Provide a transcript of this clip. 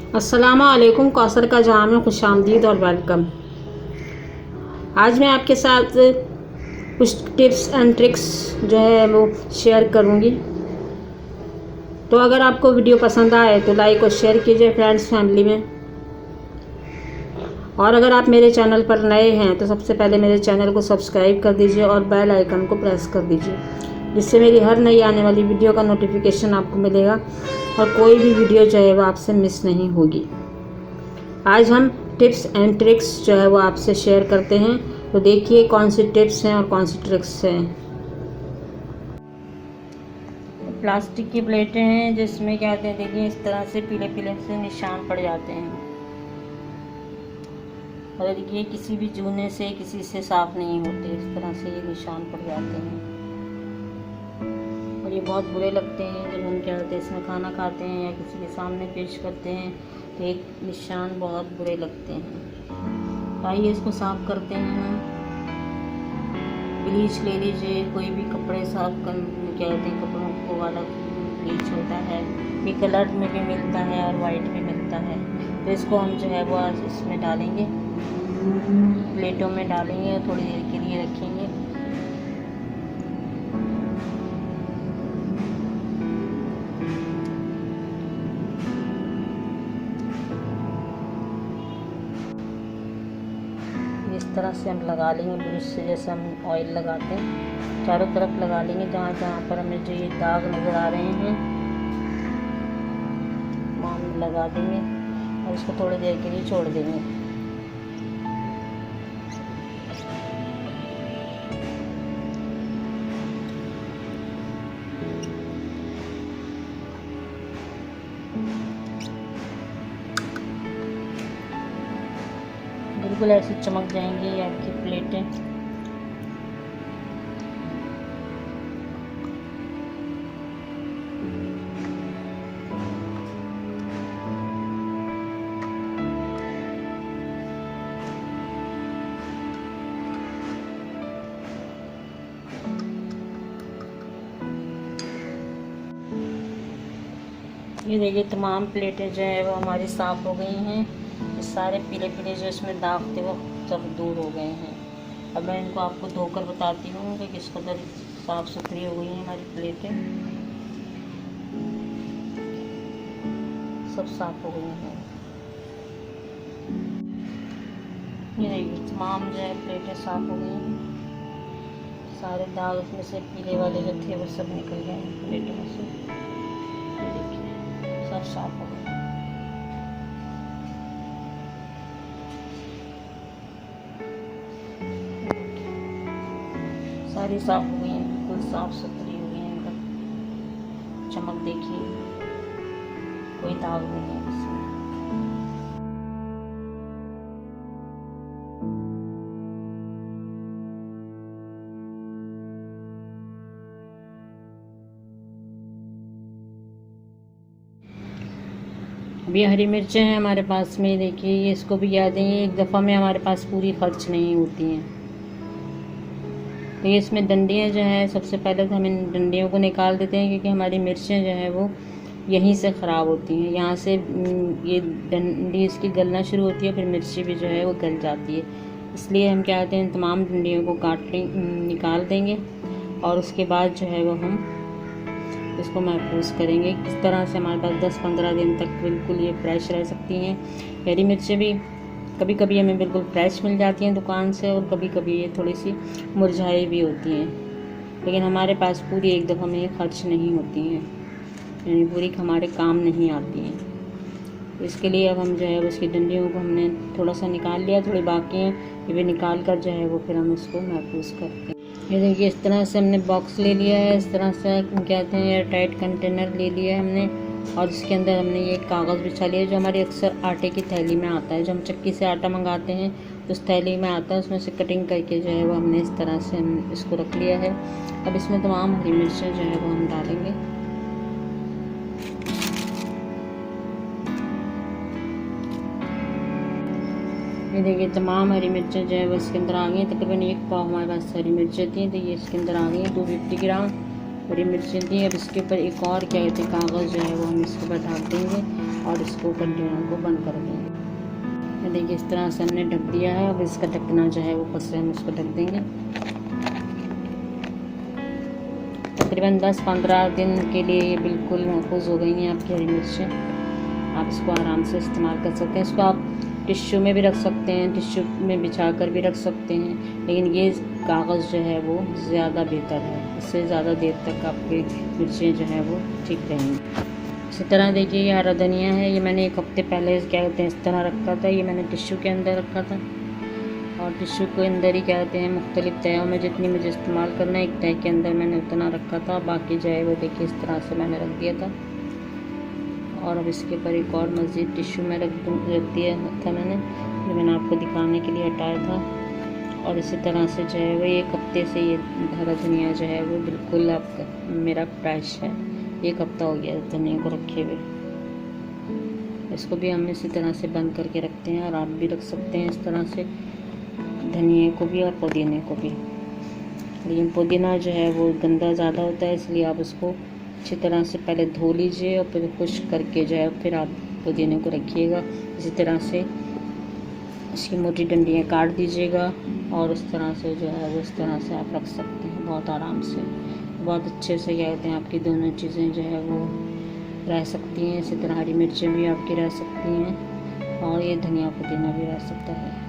अस्सलाम वालेकुम। कौसर का जहाँ में खुशामदीद और वेलकम। आज मैं आपके साथ कुछ टिप्स एंड ट्रिक्स जो है वो शेयर करूँगी। तो अगर आपको वीडियो पसंद आए तो लाइक और शेयर कीजिए फ्रेंड्स फैमिली में। और अगर आप मेरे चैनल पर नए हैं तो सबसे पहले मेरे चैनल को सब्सक्राइब कर दीजिए और बेल आइकन को प्रेस कर दीजिए, जिससे मेरी हर नई आने वाली वीडियो का नोटिफिकेशन आपको मिलेगा और कोई भी वीडियो जो है वो आपसे मिस नहीं होगी। आज हम टिप्स एंड ट्रिक्स जो है वो आपसे शेयर करते हैं। तो देखिए कौन सी टिप्स हैं और कौन सी ट्रिक्स हैं। प्लास्टिक की प्लेटें हैं जिसमें क्या कहते हैं, देखिए इस तरह से पीले पीले से निशान पड़ जाते हैं और देखिए किसी भी जूने से किसी से साफ नहीं होते, इस तरह से ये निशान पड़ जाते हैं और ये बहुत बुरे लगते हैं। जब हम क्या कहते हैं इसमें खाना खाते हैं या किसी के सामने पेश करते हैं तो एक निशान बहुत बुरे लगते हैं। आइए इसको साफ करते हैं। ब्लीच ले लीजिए, कोई भी कपड़े साफ कर क्या कहते हैं कपड़ों को वाला ब्लीच होता है, ये कलर में भी मिलता है और वाइट भी मिलता है। तो इसको हम जो है वो आज इसमें डालेंगे, प्लेटों में डालेंगे और थोड़ी देर के लिए रखेंगे। इस तरह से हम लगा लेंगे ब्रश से, जैसे हम ऑयल लगाते हैं चारों तरफ लगा लेंगे। जहाँ जहाँ पर हमें जो ये दाग नज़र आ रहे हैं वहाँ हम लगा देंगे और इसको थोड़ी देर के लिए छोड़ देंगे। बिल्कुल ऐसे चमक जाएंगी ये आपकी प्लेटें। ये देखिए तमाम प्लेटें जो है वो हमारी साफ़ हो गई हैं। ये सारे पीले पीले जो इसमें दाग थे वो सब दूर हो गए हैं। अब मैं इनको आपको धोकर बताती हूँ कि किस कदर साफ़ सुथरी हो गई हैं हमारी प्लेटें। सब साफ़ हो गई हैं। ये देखिए तमाम जो है प्लेटें साफ़ हो गई हैं। सारे दाग उसमें से पीले वाले जो थे वो सब निकल गए हैं प्लेटों में से। सब साफ हो गए। सारी साफ हो गई हैं, बिल्कुल साफ सुथरी हो गई हैं एकदम। चमक देखिए, कोई दाग नहीं है इसमें। अभी हरी मिर्चें हैं हमारे पास में, देखिए ये इसको भी याद है, ये एक दफ़ा में हमारे पास पूरी खर्च नहीं होती हैं। तो ये इसमें डंडियाँ जो हैं, सबसे पहले तो हम इन डंडियों को निकाल देते हैं क्योंकि हमारी मिर्चें जो हैं वो यहीं से ख़राब होती हैं। यहाँ से ये डंडी इसकी गलना शुरू होती है, फिर मिर्ची भी जो है वो गल जाती है। इसलिए हम क्या कहते हैं तमाम डंडियों को निकाल देंगे और उसके बाद जो है वो हम इसको महफूज करेंगे। इस तरह से हमारे पास 10-15 दिन तक बिल्कुल ये फ्रेश रह सकती हैं। हरी मिर्चें भी कभी कभी हमें बिल्कुल फ्रेश मिल जाती हैं दुकान से और कभी कभी ये थोड़ी सी मुरझाई भी होती हैं, लेकिन हमारे पास पूरी एक दफ़ा में ये खर्च नहीं होती हैं, यानी पूरी हमारे काम नहीं आती हैं। इसके लिए अब हम जो है उसकी डंडियों को हमने थोड़ा सा निकाल लिया, थोड़ी बाकी हैं ये भी निकाल कर जो है वो फिर हम इसको महफूज करते हैं। ये देखिए इस तरह से हमने बॉक्स ले लिया है, इस तरह से कहते हैं एयर टाइट कंटेनर ले लिया है हमने और इसके अंदर हमने ये कागज़ बिछा लिया जो हमारी अक्सर आटे की थैली में आता है। जो हम चक्की से आटा मंगाते हैं तो उस थैली में आता है, उसमें से कटिंग करके जो है वो हमने इस तरह से हम इसको रख लिया है। अब इसमें तमाम हरी मिर्चें जो है वो हम डालेंगे। ये देखिए तमाम हरी मिर्चें जो है वो इसके अंदर आ गई। तकरीबन 1 पाव हमारे पास हरी मिर्चें थी तो ये इसके अंदर आ गई। 250 ग्राम हरी मिर्चें थी। अब इसके ऊपर एक और क्या कहते हैं कागज़ जो है वो हम इसके ऊपर ढक देंगे और इसको कंटेनर को बंद कर देंगे। ये देखिए इस तरह से हमने ढक दिया है। अब इसका ढकना जो है ऊपर से हम इसको ढक देंगे। तकरीबन 10-15 दिन के लिए ये बिल्कुल महफूज हो गई हैं आपकी हरी मिर्चें। आप इसको आराम से इस्तेमाल कर सकते हैं। इसको आप टिश्यू में भी रख सकते हैं, टिश्यू में बिछा कर भी रख सकते हैं, लेकिन ये कागज़ जो है वो ज़्यादा बेहतर है। इससे ज़्यादा देर तक आपकी मिर्चें जो है वो ठीक रहेंगी। इसी तरह देखिए ये हरा धनिया है, ये मैंने 1 हफ्ते पहले क्या कहते हैं इस तरह रखा था। ये मैंने टिश्यू के अंदर रखा था और टिश्यू के अंदर ही क्या कहते हैं मुख्तलिफ तहों में जितनी मुझे इस्तेमाल करना है, एक तह के अंदर मैंने उतना रखा था। बाकी जो है वो देखिए इस तरह से मैंने रख दिया था। और अब इसके ऊपर एक और मज़ीद टिश्यू में रख दिया था मैंने, जो मैंने आपको दिखाने के लिए हटाया था। और इसी तरह से जो है वो 1 हफ्ते से ये हरा धनिया जो है वो बिल्कुल आपका मेरा फ्रेश है। 1 हफ्ता हो गया धनिया को रखे हुए। इसको भी हम इसी तरह से बंद करके रखते हैं और आप भी रख सकते हैं इस तरह से, धनिया को भी और पुदीने को भी। लेकिन पुदीना जो है वो गंदा ज़्यादा होता है, इसलिए आप उसको अच्छी तरह से पहले धो लीजिए और फिर खुश्क करके जो है फिर आप पुदीने को रखिएगा। इसी तरह से इसकी मोटी डंडियाँ काट दीजिएगा और उस तरह से जो है वो इस तरह से आप रख सकते हैं बहुत आराम से। बहुत अच्छे से क्या कहते हैं आपकी दोनों चीज़ें जो है वो रह सकती हैं। इसी तरह हरी मिर्चें भी आपकी रह सकती हैं और ये धनिया पुदीना भी रह सकता है।